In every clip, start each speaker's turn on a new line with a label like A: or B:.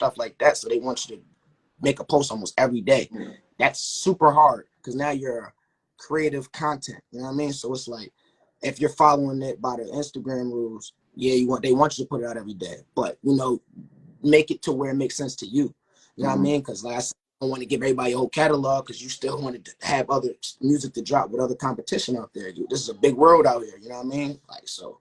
A: stuff like that. So they want you to make a post almost every day. That's super hard because now you're creative content. You know what I mean? So it's like if you're following it by the Instagram rules, yeah, they want you to put it out every day, but you know, make it to where it makes sense to you. You know what I mean? Because like I said, I don't want to give everybody a whole catalog because you still want to have other music to drop with other competition out there. This is a big world out here. You know what I mean? Like, so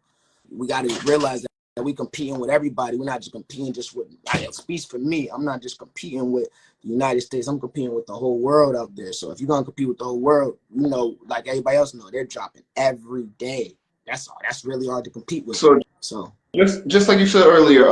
A: we got to realize that we competing with everybody. We're not just competing just with, it speaks for me. I'm not just competing with the United States. I'm competing with the whole world out there. So if you're going to compete with the whole world, you know, like everybody else know, they're dropping every day. That's really hard to compete with. So
B: just like you said earlier,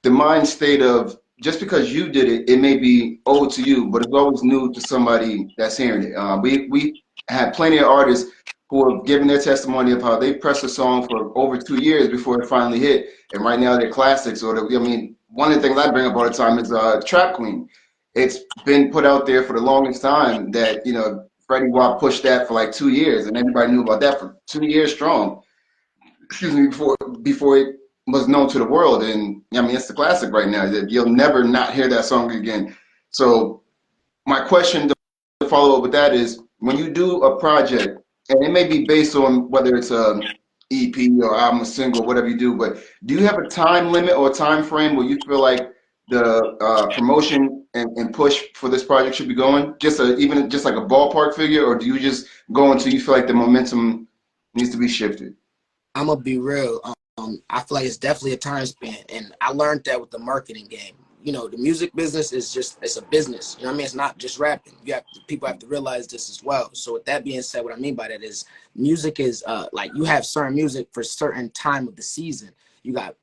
B: the mind state of just because you did it, it may be old to you, but it's always new to somebody that's hearing it. We had plenty of artists who have given their testimony of how they pressed a song for over 2 years before it finally hit, and right now they're classics. I mean, one of the things I bring up all the time is Trap Queen. It's been put out there for the longest time that, you know, Freddie Wap pushed that for like 2 years, and everybody knew about that for 2 years strong. Excuse me, before it was known to the world. And I mean, it's the classic right now. That you'll never not hear that song again. So my question to follow up with that is, when you do a project, and it may be based on whether it's a EP or album, a single, whatever you do, but do you have a time limit or a time frame where you feel like the promotion and push for this project should be going? Even just like a ballpark figure, or do you just go until you feel like the momentum needs to be shifted?
A: I'm gonna be real. I feel like it's definitely a time span, and I learned that with the marketing game. You know, the music business it's a business. You know what I mean? It's not just rapping. People have to realize this as well. So with that being said, what I mean by that is music is like you have certain music for certain time of the season. You got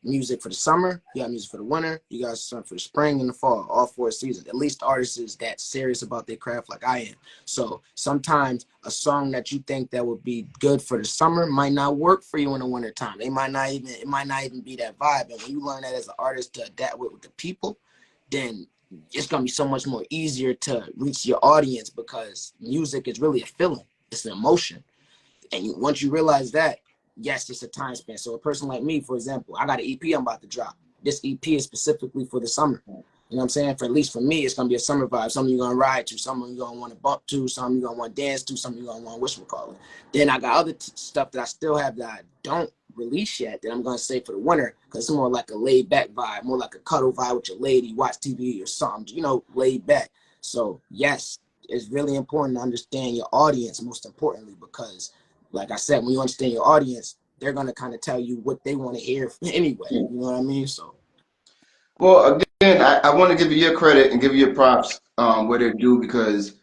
A: music for the summer, you got music for the winter, you got something for the spring and the fall, all 4 seasons. At least the artist is that serious about their craft like I am. So sometimes a song that you think that would be good for the summer might not work for you in the winter time. It might not even be that vibe. And when you learn that as an artist to adapt with the people, then it's gonna be so much more easier to reach your audience because music is really a feeling. It's an emotion. And once you realize that, yes, it's a time span. So a person like me, for example, I got an EP I'm about to drop. This EP is specifically for the summer. You know what I'm saying? For at least for me, it's gonna be a summer vibe. Some of you gonna ride to, some of you gonna want to bump to, some of you gonna want to dance to, some of you gonna want to whatchamacallit. Then I got other stuff that I still have that I don't release yet that I'm gonna save for the winter because it's more like a laid back vibe, more like a cuddle vibe with your lady, watch TV or something, you know, laid back. So yes, it's really important to understand your audience, most importantly, because like I said, when you understand your audience, they're gonna kind of tell you what they want to hear anyway. You know what I mean? So,
B: Well, again, I want to give you your credit and give you your props where they're due because,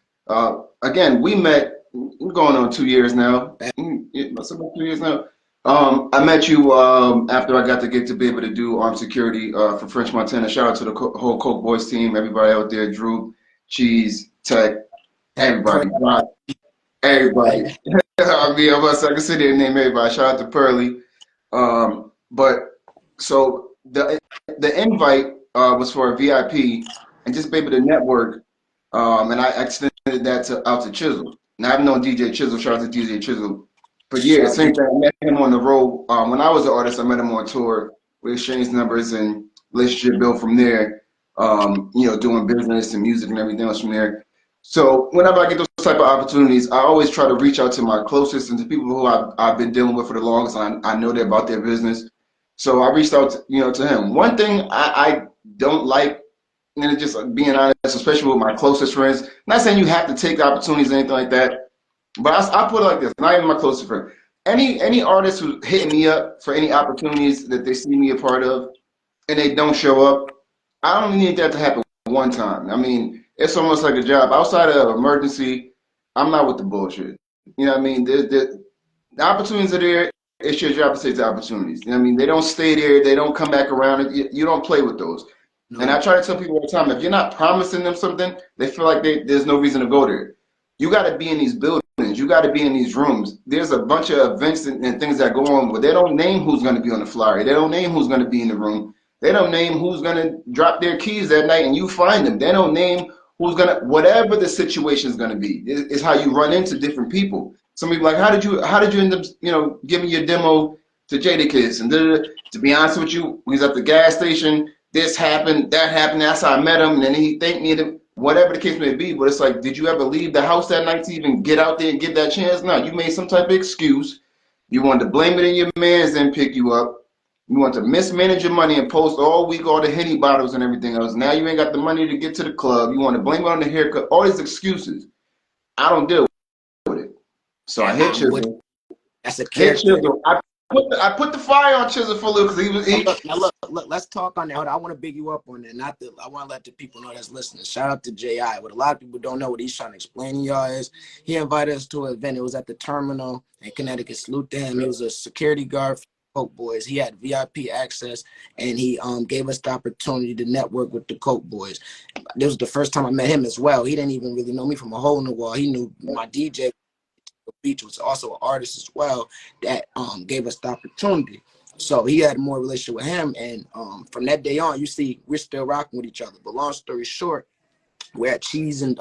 B: again, we met going on 2 years now. It's about 2 years now. I met you after I got the gig to be able to do armed security for French Montana. Shout out to the whole Coke Boys team, everybody out there, Drew, Cheese, Tech, everybody, Brock, everybody. I mean, I can sit there and name everybody. Shout out to Pearly. But so the invite was for a VIP and just be able to network. And I extended that out to Chisel. Now I've known DJ Chisel, shout out to DJ Chisel, for years. Same thing. I met him on the road. When I was an artist, I met him on tour. We exchanged numbers and relationship built from there. You know, doing business and music and everything else from there. So whenever I get those type of opportunities, I always try to reach out to my closest and to people who I've been dealing with for the longest. I know they're about their business. So I reached out, to him. One thing I don't like, and it's just being honest, especially with my closest friends. Not saying you have to take opportunities or anything like that, but I put it like this: not even my closest friend. Any artist who's hitting me up for any opportunities that they see me a part of, and they don't show up, I don't need that to happen one time. I mean, it's almost like a job. Outside of emergency, I'm not with the bullshit. You know what I mean? The opportunities are there. It's your job to take the opportunities. You know what I mean? They don't stay there. They don't come back around. You don't play with those. And I try to tell people all the time, if you're not promising them something, they feel like there's no reason to go there. You got to be in these buildings. You got to be in these rooms. There's a bunch of events and things that go on, but they don't name who's going to be on the flyer. They don't name who's going to be in the room. They don't name who's going to drop their keys that night and you find them. They don't name who's going to, whatever the situation is going to be, is how you run into different people. Some people like, how did you end up, giving your demo to Jadakiss? And to be honest with you, we was at the gas station. this happened, that happened, that's how I met him, and then he thanked me, whatever the case may be. But it's like, did you ever leave the house that night to even get out there and get that chance? No, you made some type of excuse. You wanted to blame it in your man's and pick you up. You want to mismanage your money and post all week all the Henny bottles and everything else. Now you ain't got the money to get to the club. You want to blame it on the haircut. All these excuses. I don't deal with it. So I hit
A: I'm with
B: Chisel.
A: That's a
B: Hit
A: character.
B: Chisel. I put the fire on Chisel for a little because he was
A: Look, let's talk on that. Hold on, I want to big you up on that. I want to let the people know that's listening. Shout out to J.I. What a lot of people don't know, what he's trying to explain to y'all is he invited us to an event. It was at the terminal in Connecticut. Salute to him. He was a security guard for Coke Boys. He had VIP access, and he gave us the opportunity to network with the Coke Boys. This was the first time I met him as well. He didn't even really know me from a hole in the wall. He knew my DJ Beach was also an artist as well that gave us the opportunity. So he had more relationship with him, and from that day on, you see, we're still rocking with each other. But long story short, we're at Cheese and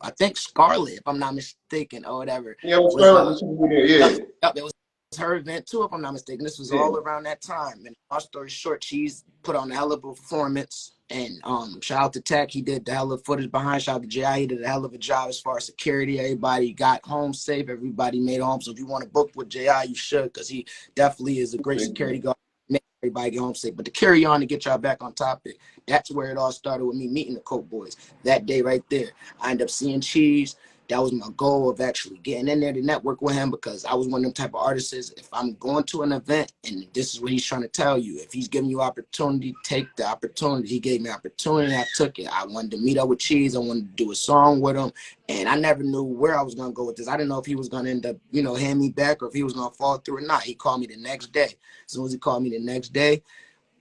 A: I think Scarlet, if I'm not mistaken, or whatever,
B: yeah, what's
A: was
B: yeah.
A: it was her event too, if I'm not mistaken. This was
B: Yeah.
A: all around that time. And long story short, Cheese put on a hell of a performance. And shout out to Tech, he did the hell of footage behind. Shout out to J.I., he did a hell of a job as far as security. Everybody got home safe. Everybody made home. So if you want to book with J.I., you should, because he definitely is a great security guard. Make everybody get home safe. But to carry on to get y'all back on topic, that's where it all started with me meeting the Coke Boys. That day right there, I ended up seeing Cheese. That was my goal of actually getting in there to network with him, because I was one of them type of artists. If I'm going to an event and this is what he's trying to tell you, if he's giving you opportunity, take the opportunity. He gave me opportunity. I took it. I wanted to meet up with Cheese. I wanted to do a song with him. And I never knew where I was going to go with this. I didn't know if he was going to end up, hand me back, or if he was going to fall through or not. He called me the next day. As soon as he called me the next day,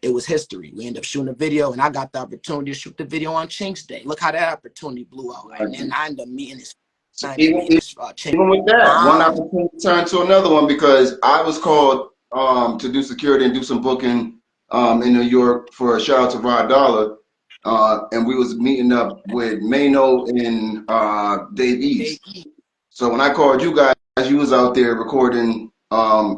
A: it was history. We ended up shooting a video, and I got the opportunity to shoot the video on Chinks Day. Look how that opportunity blew out. And then I ended up meeting his
B: So even with that, one
A: mom.
B: opportunity turned to another one because I was called to do security and do some booking in New York for a shout out to Rod Dollar. And we was meeting up with Mano and Dave East. So when I called you guys, you was out there recording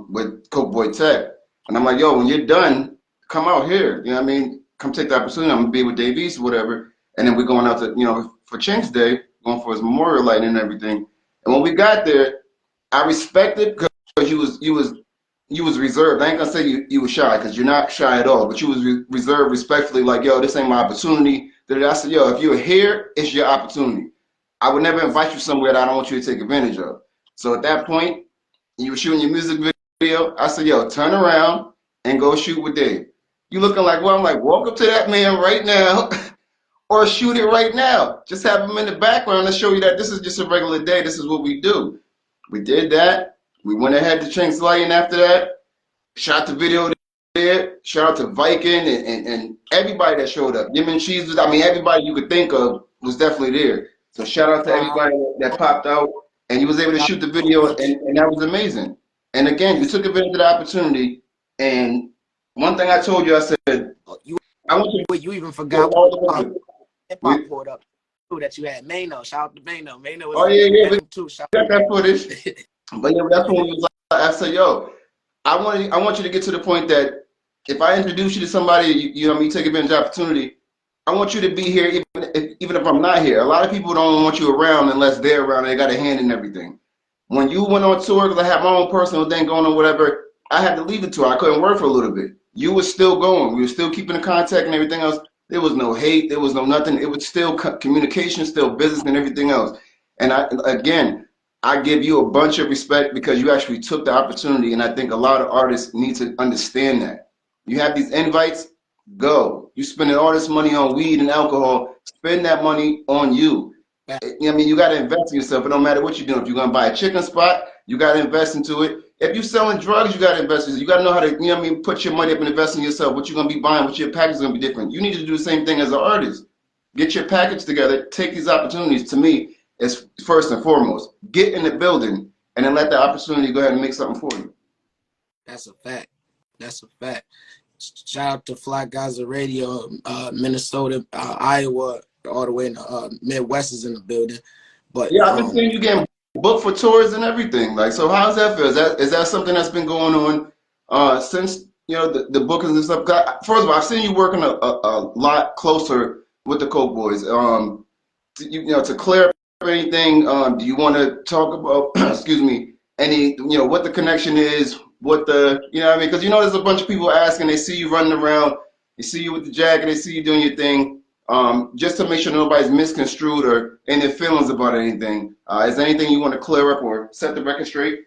B: with Coke Boy Tech. And I'm like, yo, when you're done, come out here. You know what I mean? Come take the opportunity. I'm gonna be with Dave East or whatever. And then we're going out to, for Chinks Day, going for his memorial lighting and everything. And when we got there, I respected because you was reserved. I ain't gonna say you was shy because you're not shy at all, but you was reserved respectfully, like, yo, this ain't my opportunity. Then I said, yo, if you're here, it's your opportunity. I would never invite you somewhere that I don't want you to take advantage of. So at that point, you were shooting your music video. I said, yo, turn around and go shoot with Dave. You looking like, well, I'm like, walk up to that man right now or shoot it right now. Just have him in the background to show you that this is just a regular day. This is what we do. We did that. We went ahead to Chinks Lion after that. Shot the video there. Shout out to Viking and everybody that showed up. Yim Cheese was, I mean, everybody you could think of was definitely there. So shout out to everybody that popped out and you was able to shoot the video and that was amazing. And again, you took advantage of the opportunity. And one thing I told you, I said, I want you
A: You even
B: to go
A: forgot
B: all the
A: hip
B: way.
A: hop pulled up too, that you had Mano. Shout out to Mano. Mano was
B: Oh
A: in
B: yeah,
A: the
B: yeah, we
A: event too. Shout
B: got that footage. But yeah, that's when we was like, I said, yo, I want you to get to the point that if I introduce you to somebody, you know what I mean, take advantage of the opportunity. I want you to be here even if I'm not here. A lot of people don't want you around unless they're around and they got a hand in everything. When you went on tour, because I had my own personal thing going on, whatever, I had to leave the tour. I couldn't work for a little bit. You were still going. We were still keeping in contact and everything else. There was no hate. There was no nothing. It was still communication, still business and everything else. And I give you a bunch of respect because you actually took the opportunity, and I think a lot of artists need to understand that. You have these invites, go. You spending all this money on weed and alcohol, spend that money on you. I mean, you got to invest in yourself. It don't matter what you're doing. If you're going to buy a chicken spot, you got to invest into it. If you're selling drugs, you got to invest in it. You got to know how to, put your money up and invest in yourself. What you're going to be buying, what your package is going to be different. You need to do the same thing as an artist. Get your package together. Take these opportunities. To me, it's first and foremost. Get in the building and then let the opportunity go ahead and make something for you.
A: That's a fact. That's a fact. Shout out to Fly Gaza Radio, Minnesota, Iowa, all the way in the Midwest is in the building. But
B: Yeah, I've been seeing you getting booked for tours and everything. Like, so how's that feel? Is that something that's been going on since the bookings and stuff. 'Cause first of all, I've seen you working a lot closer with the Coke Boys. To clear up anything, do you want to talk about, excuse me, any, what the connection is, what the, what I mean? Because, there's a bunch of people asking, they see you running around, they see you with the jacket, they see you doing your thing, just to make sure nobody's misconstrued or in their feelings about anything. Is there anything you want to clear up or set the record straight?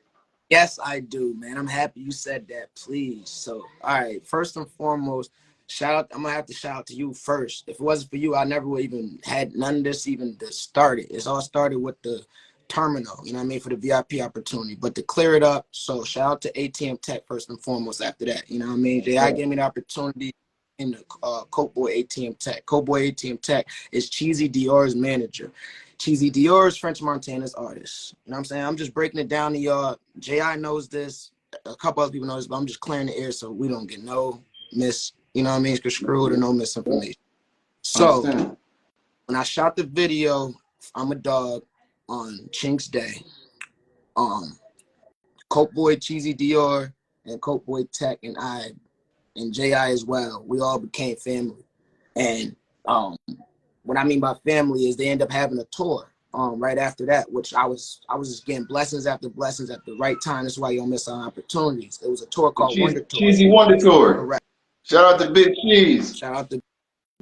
A: Yes, I do, man. I'm happy you said that, please. So, all right, first and foremost, shout out. I'm gonna have to shout out to you first. If it wasn't for you, I never would even had none of this even started. It's all started with the terminal, you know what I mean, for the VIP opportunity. But to clear it up, so shout out to ATM Tech first and foremost after that. You know what I mean? JI gave me the opportunity in the Coke Boy ATM Tech. Coke Boy ATM Tech is Cheesy Dior's manager. Cheesy Dior's French Montana's artist. You know what I'm saying? I'm just breaking it down to y'all. J.I. knows this. A couple other people know this, but I'm just clearing the air so we don't get no you know what I mean, screwed or no misinformation. So
B: Understand.
A: when I shot the video, I'm a dog on Chink's Day. Coke Boy Cheesy Dior and Coke Boy Tech and I and J.I. as well, we all became family. And what I mean by family is they end up having a tour right after that, which I was just getting blessings after blessings at the right time. That's why you don't miss out on opportunities. It was a tour
B: The
A: called Wonder Tour.
B: Cheesy Wonder Tour.
A: Correct.
B: Shout out to Big Cheese.
A: Shout out to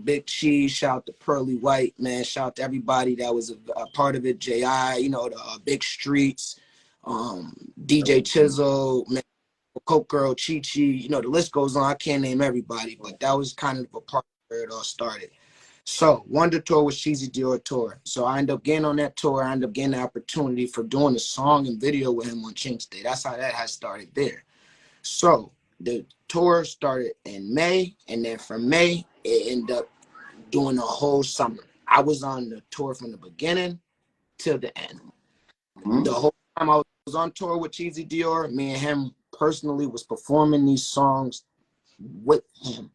A: Big Cheese. Shout out to Pearly White, man. Shout out to everybody that was a part of it. J.I., the Big Streets, DJ Chisel, man, Coke Girl, Chi Chi. The list goes on. I can't name everybody, but that was kind of a part where it all started. So Wonder Tour was Cheesy Dior Tour. So I ended up getting on that tour. I ended up getting the opportunity for doing a song and video with him on Chink's Day. That's how that has started there. So the tour started in May, and then from May, it ended up doing the whole summer. I was on the tour from the beginning till the end.
B: Mm-hmm.
A: The whole time I was on tour with Cheesy Dior, me and him personally was performing these songs with him.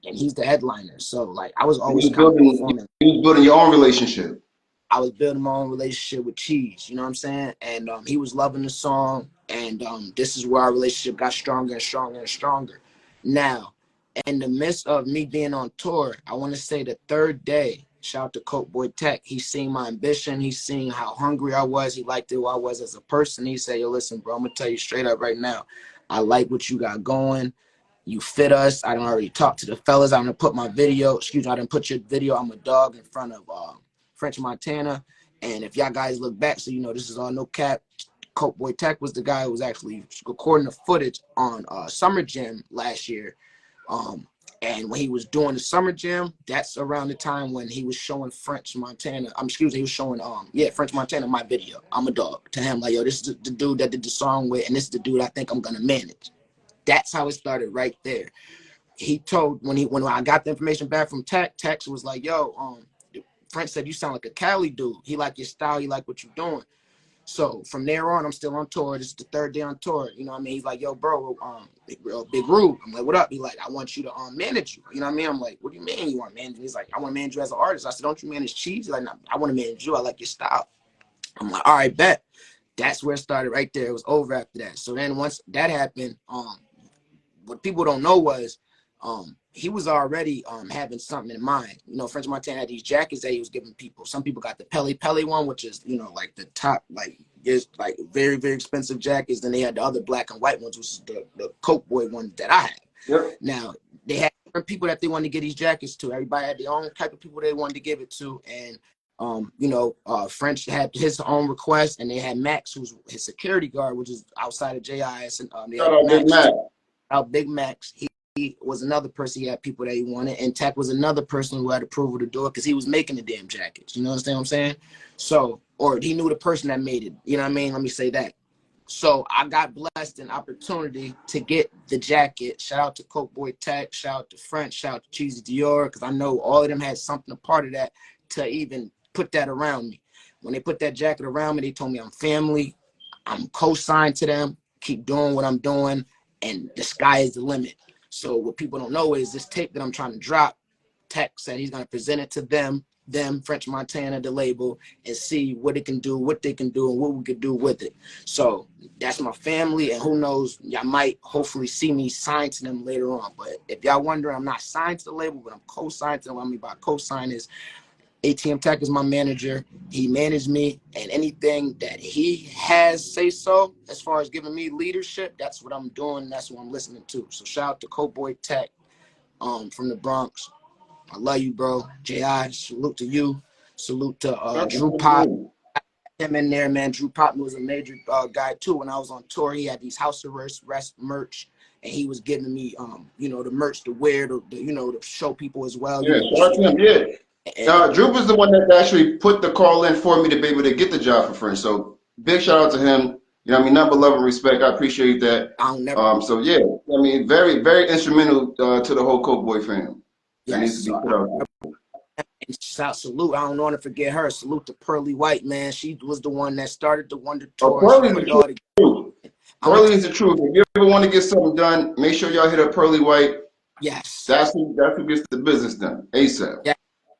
A: And he's the headliner. So, like, I was always kind of performing.
B: You was building your own relationship.
A: I was building my own relationship with Cheese, you know what I'm saying? And he was loving the song. And this is where our relationship got stronger and stronger and stronger. Now, in the midst of me being on tour, I want to say the third day, shout out to Coke Boy Tech. He's seen my ambition. He's seen how hungry I was. He liked who I was as a person. He said, yo, listen, bro, I'm going to tell you straight up right now. I like what you got going. You fit us. I done already talked to the fellas. I'm gonna put my video, excuse me, I done put your video, I'm a dog, in front of French Montana. And if y'all guys look back, so this is all no cap. Coke Boy Tech was the guy who was actually recording the footage on Summer Jam last year. And when he was doing the Summer Jam, that's around the time when he was showing French Montana. He was showing French Montana my video. I'm a dog to him, like, yo, this is the dude that did the song with, and this is the dude I think I'm gonna manage. That's how it started right there. He told when I got the information back from Tex was like, yo, French said you sound like a Cali dude. He like your style, he like what you're doing. So from there on, I'm still on tour. This is the third day on tour. You know what I mean? He's like, yo, bro, Big Rube. I'm like, what up? He like, I want you to manage you. You know what I mean? I'm like, what do you mean you want to manage me? He's like, I want to manage you as an artist. I said, don't you manage Cheese? He's like, no, I want to manage you. I like your style. I'm like, all right, bet. That's where it started right there. It was over after that. So then once that happened, what people don't know was he was already having something in mind. French Montana had these jackets that he was giving people. Some people got the Pele one, which is, like the top, like, is like very, very expensive jackets. Then they had the other black and white ones, which is the Coke Boy ones that I had.
B: Yep.
A: Now, they had different people that they wanted to get these jackets to. Everybody had their own type of people they wanted to give it to. And French had his own request, and they had Max, who's his security guard, which is outside of JIS. And
B: Shout out Big Mac.
A: Big Max, he was another person. He had people that he wanted, and Tech was another person who had approval to do it because he was making the damn jackets. You know what I'm saying? So, or he knew the person that made it. You know what I mean? Let me say that. So I got blessed an opportunity to get the jacket. Shout out to Coke Boy Tech. Shout out to French. Shout out to Cheesy Dior, because I know all of them had something a part of that to even put that around me. When they put that jacket around me, they told me I'm family. I'm co-signed to them. Keep doing what I'm doing. And the sky is the limit. So what people don't know is this tape that I'm trying to drop Tech said he's gonna present it to them, French Montana, the label, and see what it can do, what they can do, and what we could do with it. So that's my family, and who knows, y'all might hopefully see me signed to them later on. But if y'all wonder, I'm not signed to the label, but I'm co-signed to them. What I mean by co-sign is ATM Tech is my manager. He managed me, and anything that he has say so as far as giving me leadership, that's what I'm doing. That's what I'm listening to. So shout out to Cowboy Tech from the Bronx. I love you, bro. J.I., salute to you. Salute to Drew Pop. Him in there, man. Drew Pop was a major guy, too. When I was on tour, he had these House Arrest merch, and he was giving me, the merch to wear, to show people as well.
B: Yeah, shout out to him. Yeah.
A: And
B: Drew was the one that actually put the call in for me to be able to get the job for French. So big shout out to him. You know what I mean? Nothing but love and respect. I appreciate that.
A: I'll never.
B: So yeah, I mean, very, very instrumental to the whole Coke Boy fam. That
A: Yes.
B: needs to be put out there.
A: And salute. I don't want to forget her. Salute to Pearly White, man. She was the one that started the Wonder Tour.
B: Pearly
A: She put it all together.
B: Pearly is the truth. If you ever want to get something done, make sure y'all hit up Pearly White.
A: Yes.
B: That's who gets the business done. ASAP.
A: Yeah.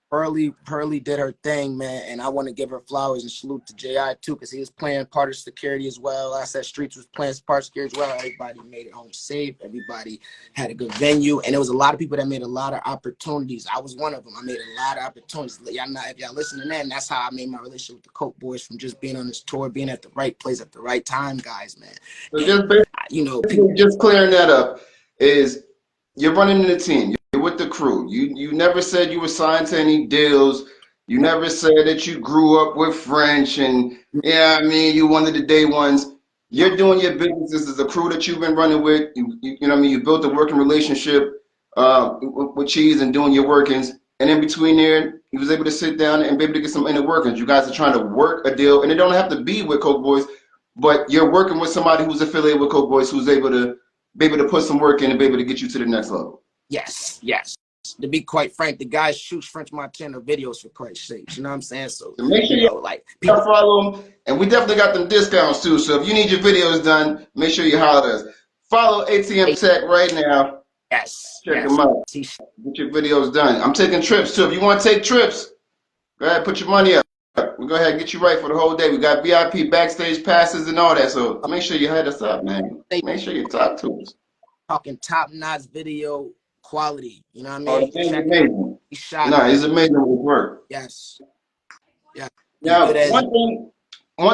A: Pearly did her thing, man, and I want to give her flowers and salute to J.I. too, because he was playing part of security as well. I said Streets was playing part of security as well. Everybody made it home safe. Everybody had a good venue, and there was a lot of people that made a lot of opportunities. I was one of them. I made a lot of opportunities. Y'all know, if y'all listening in, that's how I made my relationship with the Coke Boys, from just being on this tour, being at the right place at the right time, guys, man.
B: So
A: And, people
B: just clearing that up is you're running in the team. You're with the crew. You never said you were signed to any deals. You never said that you grew up with French and yeah, I mean you one of the day ones. You're doing your business. This is a crew that you've been running with. You know what I mean. You built a working relationship with Cheese and doing your workings. And in between there, he was able to sit down and be able to get some inner workings. You guys are trying to work a deal, and it don't have to be with Coke Boys, but you're working with somebody who's affiliated with Coke Boys, who's able to put some work in and be able to get you to the next level.
A: Yes. To be quite frank, the guy shoots French Montana videos for Christ's sake. You know what I'm saying? So
B: make sure you
A: like people
B: follow them, and we definitely got them discounts too. So if you need your videos done, make sure you holler at us. Follow ATM Tech right now. Check them out. Get your videos done. I'm taking trips too. If you want to take trips, go ahead, put your money up. We'll go ahead and get you right for the whole day. We got VIP backstage passes and all that. So make sure you hit us up, man. Make sure you talk to us.
A: Talking top-notch video quality. You know what I mean?
B: Oh, the thing's amazing. It's amazing with work.
A: Yes. Yeah.
B: Now, one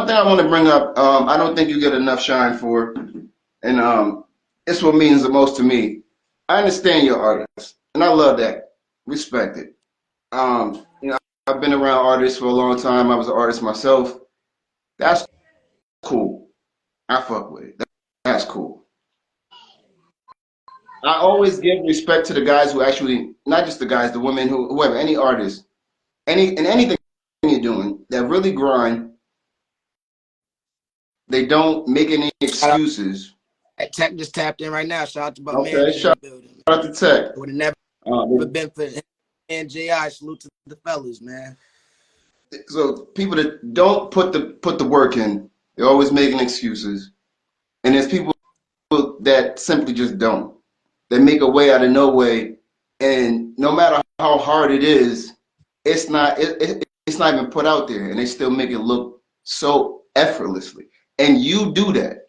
B: thing I want to bring up, I don't think you get enough shine for, and it's what means the most to me. I understand you're artists, and I love that. Respect it. I've been around artists for a long time. I was an artist myself. That's cool. I fuck with it. That's cool. I always give respect to the guys who actually, not just the guys, the women, whoever, any artist, anything you're doing that really grind. They don't make any excuses.
A: Tech just tapped in right now. Shout out to my
B: man. Shout out to Tech.
A: It would have never been for him and J.I. Salute to the fellas, man.
B: So people that don't put the work in, they're always making excuses. And there's people that simply just don't. They make a way out of no way. And no matter how hard it is, it's not even put out there, and they still make it look so effortlessly. And you do that.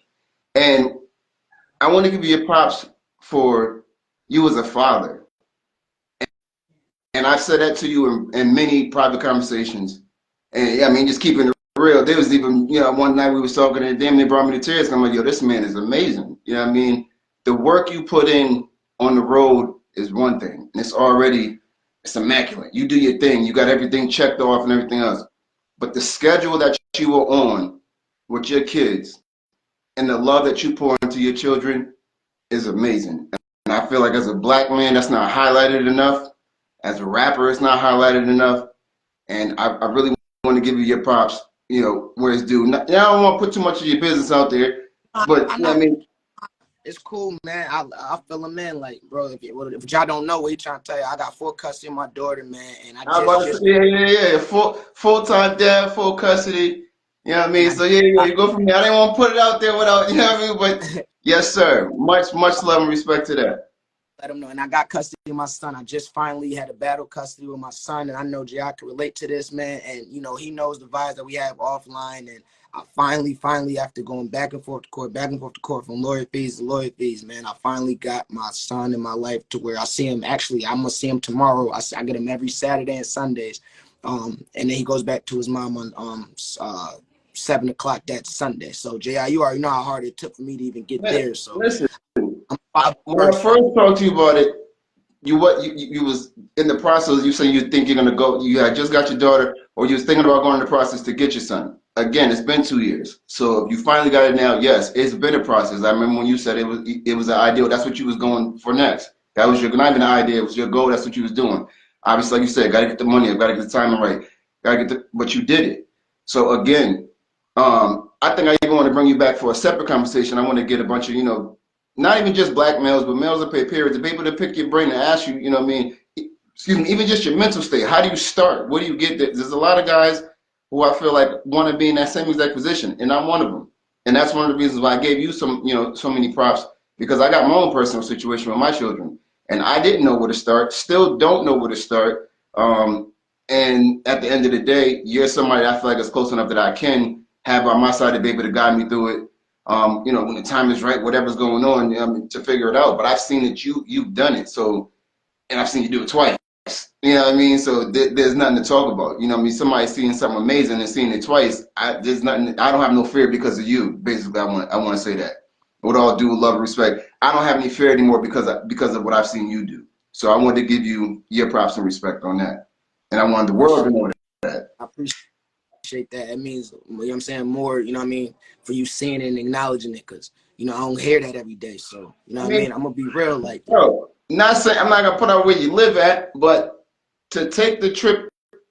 B: And I want to give you your props for you as a father. And I've said that to you in many private conversations. And I mean, just keeping it real. There was even, one night we was talking and damn near brought me to tears. I'm like, yo, this man is amazing. You know what I mean? The work you put in on the road is one thing. And it's immaculate. You do your thing. You got everything checked off and everything else. But the schedule that you were on with your kids and the love that you pour into your children is amazing. And I feel like as a black man, that's not highlighted enough. As a rapper, it's not highlighted enough. And I really want to give you your props, where it's due. Now, I don't want to put too much of your business out there, but I mean,
A: it's cool, man. I feel him in, like, bro. If y'all don't know what he trying to tell you, I got full custody of my daughter, man, and
B: full-time dad, full custody. You know what I mean? So you go from there. I didn't want to put it out there without, you know what I mean? But yes, sir. Much love and respect to that.
A: let him know. And I got custody of my son. I just finally had a battle custody with my son, and I know J.I. can relate to this, man. And, you know, he knows the vibes that we have offline. And I finally, after going back and forth to court from lawyer fees to lawyer fees, man, I finally got my son in my life to where I see him. Actually, I'm going to see him tomorrow. I get him every Saturday and Sundays. And then he goes back to his mom on 7 o'clock that Sunday. So, J.I., you already know how hard it took for me to even get there. So,
B: Listen,
A: I'm
B: when I first talked to you about it, you was in the process. You say you think you're gonna go. You had just got your daughter, or you was thinking about going in the process to get your son. Again, it's been 2 years. So if you finally got it now, yes, it's been a process. I remember when you said it was an ideal. That's what you was going for next. That was your not even an idea. It was your goal. That's what you was doing. Obviously, like you said, got to get the money. Got to get the timing right. Got to get but you did it. So again, I think I even want to bring you back for a separate conversation. I want to get a bunch of not even just black males, but males that pay periods, to be able to pick your brain and ask you, you know what I mean, excuse me, even just your mental state. How do you start? Where do you get there? There's a lot of guys who I feel like want to be in that same exact position, and I'm one of them. And that's one of the reasons why I gave you so many props, because I got my own personal situation with my children, and I didn't know where to start, still don't know where to start. And at the end of the day, you're somebody I feel like is close enough that I can have on my side to be able to guide me through it. When the time is right, whatever's going on, to figure it out. But I've seen that you've done it. So, and I've seen you do it twice. You know what I mean? So there's nothing to talk about. You know what I mean? Somebody seeing something amazing and seeing it twice. There's nothing. I don't have no fear because of you. Basically, I want to say that. With all due love and respect, I don't have any fear anymore because of what I've seen you do. So I wanted to give you your props and respect on that, and I wanted the world to know that.
A: I appreciate that. It means, you know what I'm saying, more, you know what I mean, for you seeing and acknowledging it, because, you know, I don't hear that every day. So, you know
B: I
A: what I
B: mean,
A: mean? I'm going to be real like that.
B: bro, not saying I'm not gonna put out where you live at, but to take the trip.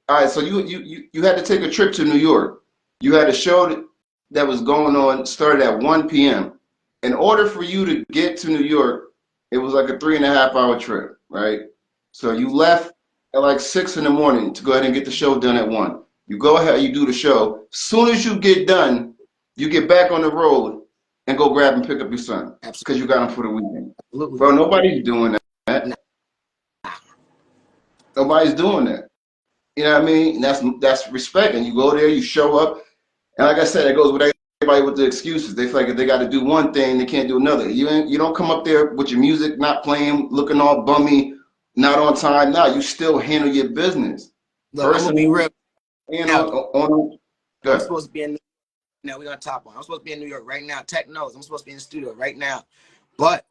B: All right, so you had to take a trip to New York. You had a show that was going on, started at 1 p.m. In order for you to get to New York, it was like a 3.5 hour trip, right? So you left at like 6 in the morning to go ahead and get the show done at 1. You go ahead, you do the show. Soon as you get done, you get back on the road and go grab and pick up your son because you got him for the weekend.
A: Absolutely.
B: Bro, nobody's doing that.
A: Nah.
B: Nobody's doing that. You know what I mean? That's respect. And you go there, you show up, and like I said, it goes with everybody with the excuses. They feel like if they got to do one thing, they can't do another. You don't come up there with your music not playing, looking all bummy, not on time. No, you still handle your business.
A: Look, I'm going to be
B: Personally,
A: real
B: and
A: now.
B: on
A: I'm
B: good.
A: supposed to be in New York now. We're going to top one. I'm supposed to be in New York right now. Tech knows. I'm supposed to be in the studio right now. But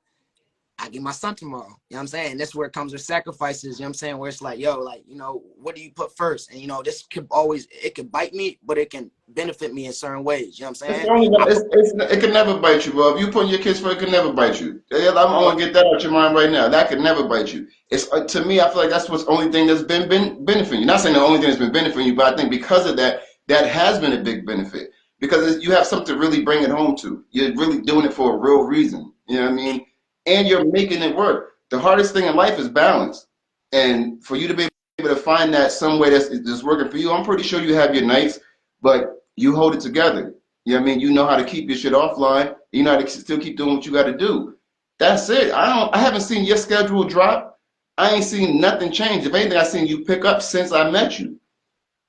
A: I get my son tomorrow. You know what I'm saying? That's where it comes with sacrifices. You know what I'm saying? Where it's like, yo, like, you know, what do you put first? And, you know, this could always, it can bite me, but it can benefit me in certain ways. You know what I'm
B: It's
A: saying?
B: only it can never bite you, bro. If you put your kids first, it can never bite you. I'm gonna get that out your mind right now. That could never bite you. It's to me, I feel like that's what's the only thing that's been benefiting you. Not saying the only thing that's been benefiting you, but I think because of that, that has been a big benefit because you have something to really bring it home to. You're really doing it for a real reason. You know what I mean? And you're making it work. The hardest thing in life is balance, and for you to be able to find that some way that's working for you, I'm pretty sure you have your nights, but you hold it together. You know what I mean? You know how to keep your shit offline. You know how to still keep doing what you got to do. That's it. I haven't seen your schedule drop. I ain't seen nothing change. If anything, I seen you pick up since I met you.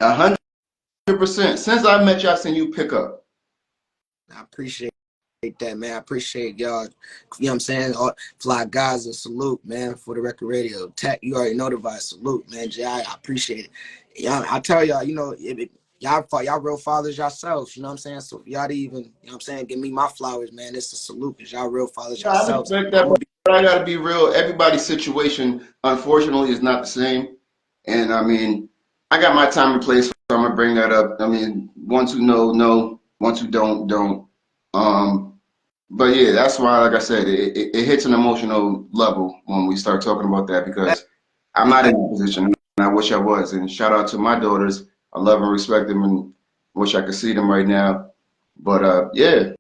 B: 100%. Since I met you, I seen you pick up.
A: I appreciate that, man. I appreciate y'all. You know what I'm saying? All, Fly Gaza, salute, man, for the record radio. Tech, you already know the vibe. Salute, man. I appreciate it. Y'all, I tell y'all, you know, y'all real fathers yourselves, you know what I'm saying? So if y'all to even, you know what I'm saying, give me my flowers, man. It's a salute because y'all real fathers
B: Yeah, I
A: yourselves.
B: respect that, but I gotta be real. Everybody's situation, unfortunately, is not the same. And I mean, I got my time and place, so I'm gonna bring that up. I mean, ones who know. Ones who don't, don't. Um, But yeah, that's why, like I said, it hits an emotional level when we start talking about that because I'm not in that position and I wish I was. And shout out to my daughters. I love and respect them and wish I could see them right now. But yeah,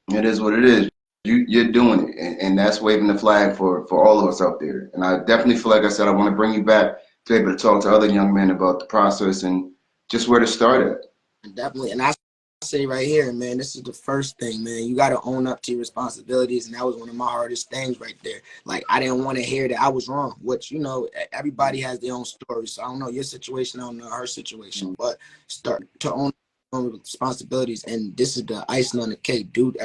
B: it is what it is. You're doing it, and that's waving the flag for all of us out there. And I definitely feel like I said I want to bring you back to be able to talk to other young men about the process and just where to start at.
A: Definitely. And I say right here, man, this is the first thing, man. You got to own up to your responsibilities. And that was one of my hardest things right there. Like, I didn't want to hear that I was wrong, which, everybody has their own story. So I don't know your situation. I don't know her situation, but start to own responsibilities. And this is the icing on the cake, dude.